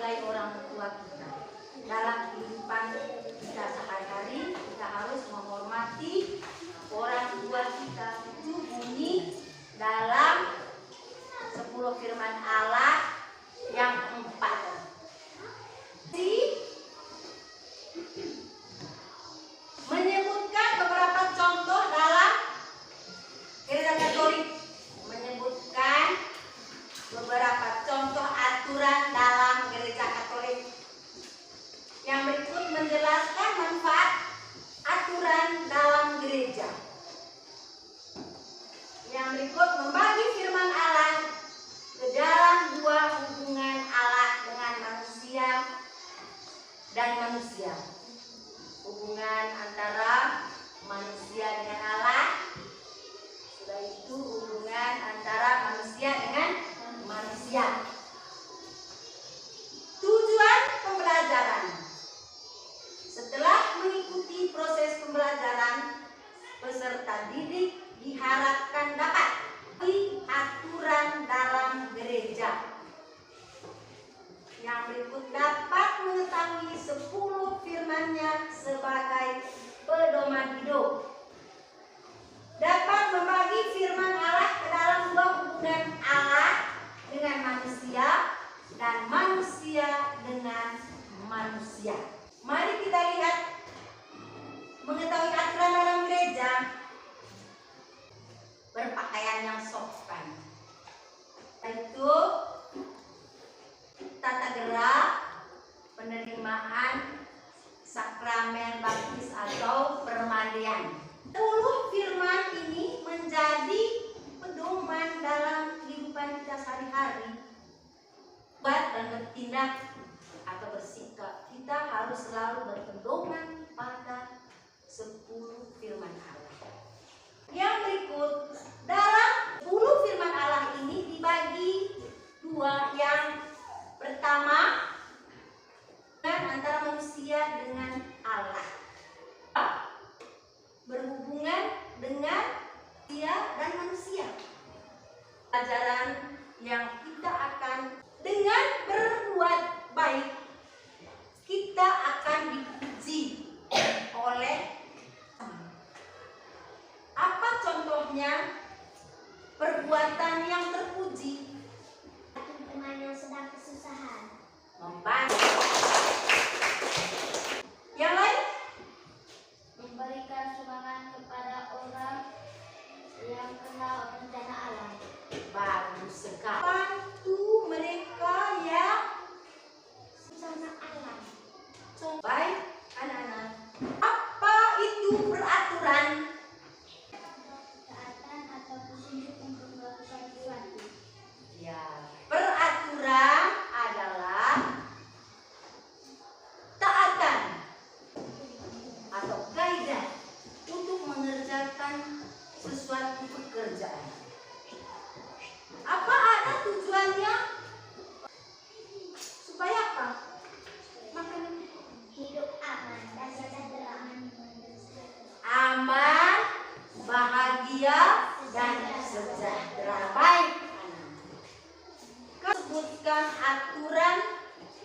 sebagai orang tua kita. Dalam kehidupan kita sehari-hari, kita harus menghormati orang tua kita. Itu bunyi dalam 10 firman Allah yang keempat. Menyebutkan beberapa contoh dalam Gereja Katolik, menyebutkan beberapa contoh aturan dalam Gereja Katolik. Yang berikut menjelaskan manfaat aturan dalam gereja. Yang berikut membagi firman Allah ke dalam dua hubungan Allah dengan manusia dan manusia. Hubungan antara manusia dengan Allah, sudah itu hubungan antara manusia dengan manusia. Tujuan pembelajaran. Setelah mengikuti proses pembelajaran, peserta didik diharapkan dapat aturan dalam gereja. Yang berikut dapat mengetahui 10 firman-Nya sebagai pedoman hidup. Dapat membagi firman Allah ke dalam dua hubungan Allah dengan manusia dan manusia dengan manusia. Mari kita lihat mengetahui aturan dalam gereja. Berpakaian yang sopan, yaitu tata gerak penerimaan sakramen baptis atau permandian. 10 firman ini menjadi pedoman dalam kehidupan kita sehari-hari. Buat dan bertindak atau bersikap, kita harus selalu berpedoman pada 10 firman Allah. Yang berikut, dalam 10 firman Allah ini dibagi dua. Yang pertama, antara manusia dengan Allah, berhubungan dengan dia dan manusia. Pelajaran yang kita akan dengan berbuat baik, kita akan dipuji oleh apa contohnya perbuatan yang terpuji? Teman yang sedang kesusahan, Membantu. Yang lain? memberikan sumbangan kepada orang yang kena bencana alam. Bagus sekali. Bantu mereka yang Bencana alam. baik, anak-anak. Apa itu peraturan? Taatan atau petunjuk untuk melakukan sesuatu. Ya, peraturan adalah taatan atau kaidah untuk mengerjakan sesuatu pekerjaan. Apa ada tujuannya? Supaya apa? Makanan Hidup aman dan sejahtera. aman, bahagia, dan sejahtera. Baik. Sebutkan aturan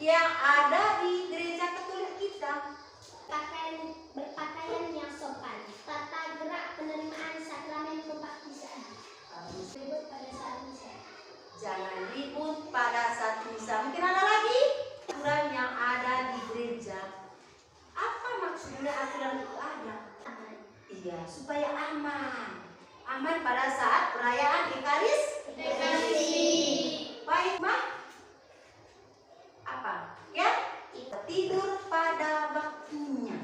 yang ada di gereja Katolik kita. Berpakaian yang sopan, tata gerak penerimaan sakramen pembaptisan, ribut pada saat misa. Jangan ribut pada saat misa. Mungkin ada lagi aturan yang ada di gereja. Apa maksudnya aturan itu ada? Aman. Iya, supaya aman. Aman pada saat perayaan Ekaristi. Baik, Mak. Apa? Ya? Tidur pada waktunya.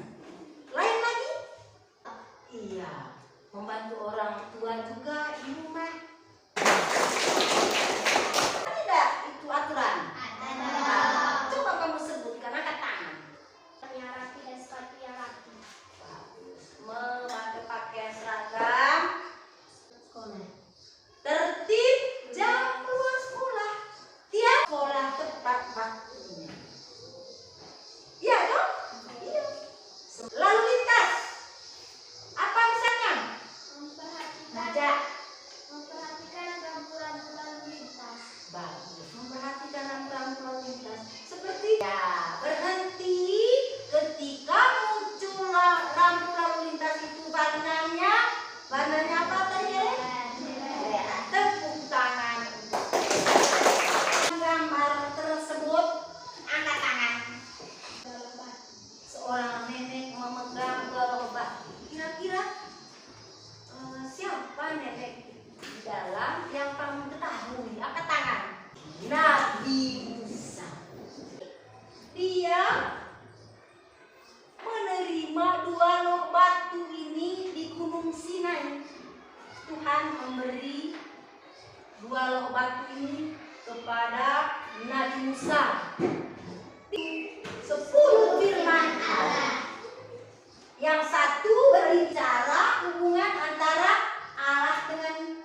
Lain lagi? Iya, membantu orang tua juga di rumah. Tidak, itu aturan. Ada. Coba kamu sebutkan, angkat tangan. Yang rapi dan sepatu yang rapi. Bagus. Memakai pakaian seragam. Sekolah. Tertib jam keluar sekolah. Tiap sekolah tepat waktunya. Iya dong? Iya. dia menerima 2 loh batu ini di Gunung Sinai. Tuhan memberi 2 loh batu ini kepada Nabi Musa. 10 firman Allah. Yang satu berbicara hubungan antara Allah dengan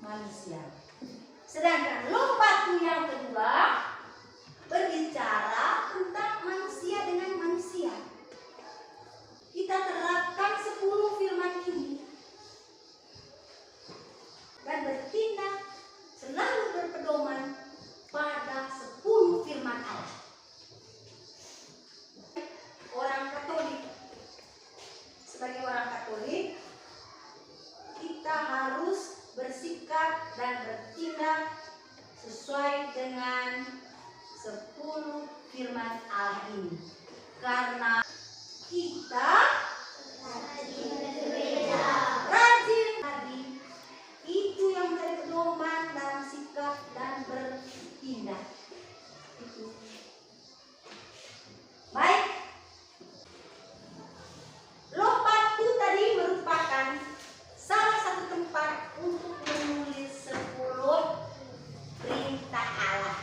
manusia. Sedangkan loh batu yang kedua berbicara tentang manusia dengan manusia. Kita terapkan 10 firman ini dan bertindak selalu berpedoman pada 10 firman Allah. Orang Katolik, sebagai orang Katolik, kita harus bersikap dan bertindak sesuai dengan 10 firman Allah ini. Karena kita rajin tadi itu yang menjadi pedoman dalam sikap dan bertindak. Itu. Baik. Loh batu tadi merupakan salah satu tempat untuk menulis 10 perintah Allah.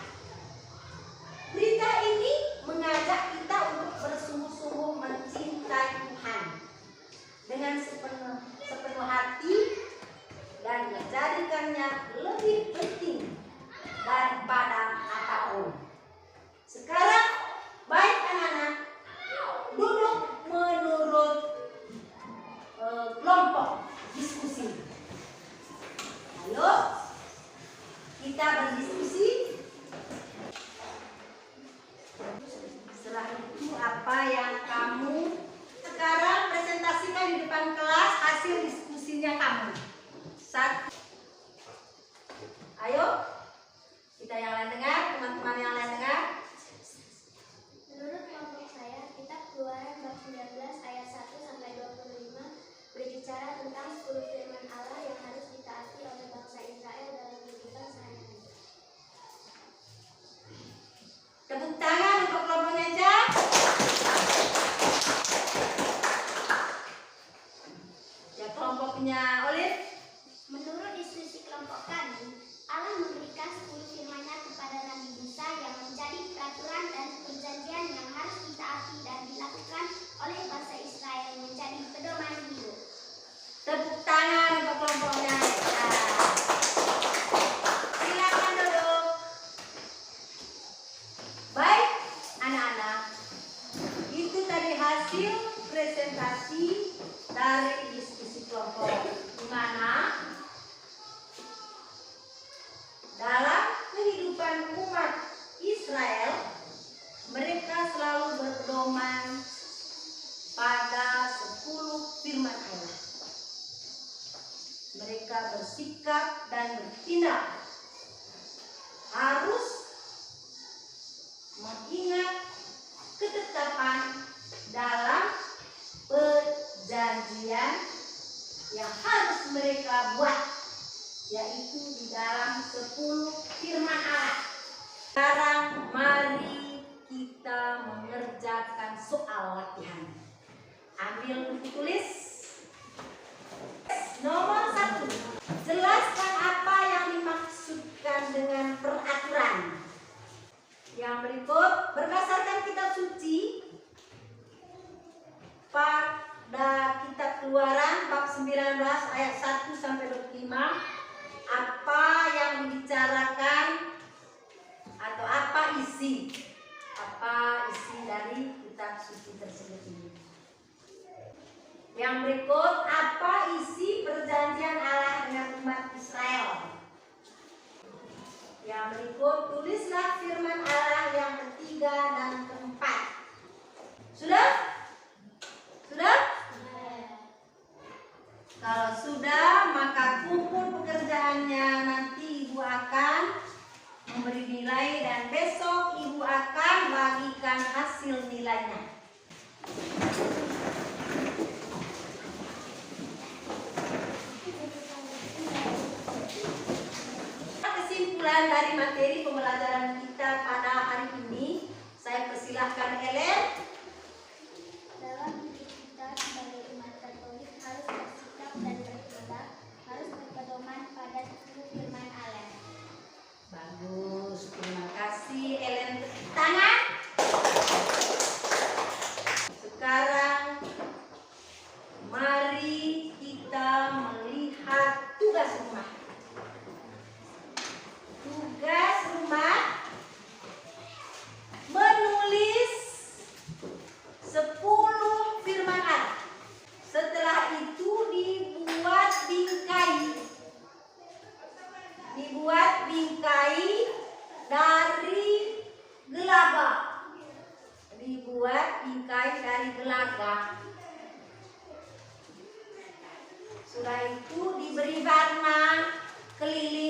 Berita ini mengajak kita untuk bersungguh-sungguh mencintai Tuhan dengan sepenuh hati dan menjadikannya lebih penting daripada apapun. Sekarang, baik anak-anak, duduk menurut kelompok diskusi. Ayo, kita berdiskusi. Setelah itu apa yang kamu sekarang presentasikan di depan kelas hasil diskusinya kamu. 1. Ayo, kita yang lain dengar, teman-teman yang lain dengar. Menurut kelompok saya, kitab Keluaran bab 19 ayat 1 sampai 25 berbicara tentang 10 firman Allah yang harus ditaati oleh bangsa Israel dalam kehidupan sehari-hari. Tepuk tangan untuk kelompoknya aja. Ya, kelompoknya Olive. Menurut diskusi kelompok kami, Allah memberikan 10 firman-Nya kepada Nabi Musa yang menjadi peraturan dan perjanjian yang harus ditaati dan dilakukan oleh bangsa Israel menjadi pedoman hidup. Tepuk tangan untuk kelompoknya. Silakan duduk. Baik, anak-anak. Itu tadi hasil presentasi dari diskusi kelompok, di mana dalam kehidupan umat Israel mereka selalu berpedoman pada 10 firman Allah. Mereka bersikap dan bertindak harus mengingat ketetapan dalam perjanjian yang harus mereka buat, yaitu di dalam 10 firman Allah. Sekarang mari kita mengerjakan soal latihan. Ambil buku tulis. Nomor 1. Jelaskan apa yang dimaksudkan dengan peraturan. Yang berikut, berdasarkan kitab suci pada kitab Keluaran bab 19 ayat 1 sampai 25, apa yang dibicarakan atau apa isi dari kitab suci tersebut ini. Yang berikut, apa isi perjanjian Allah dengan umat Israel. Yang berikut, tulislah firman Allah yang ketiga dan keempat. Sudah? Sudah? Kalau sudah, maka kumpul pekerjaannya. Nanti ibu akan memberi nilai dan besok ibu akan bagikan hasil nilainya. Kesimpulan dari materi pembelajaran kita pada hari ini, saya persilakan Silahkan Ellen. Dalam hidup kita sebagai umat Katolik harus bersikap dan bertindak, harus berpedoman pada 10 firman Allah. Bagus, terima kasih Ellen. Tepuk tangan. Sekarang mari kita melihat tugas rumah. Tugas rumah menulis 10 firman Allah. Setelah itu dibuat bingkai dari gelaga. Sudah itu diberi warna keliling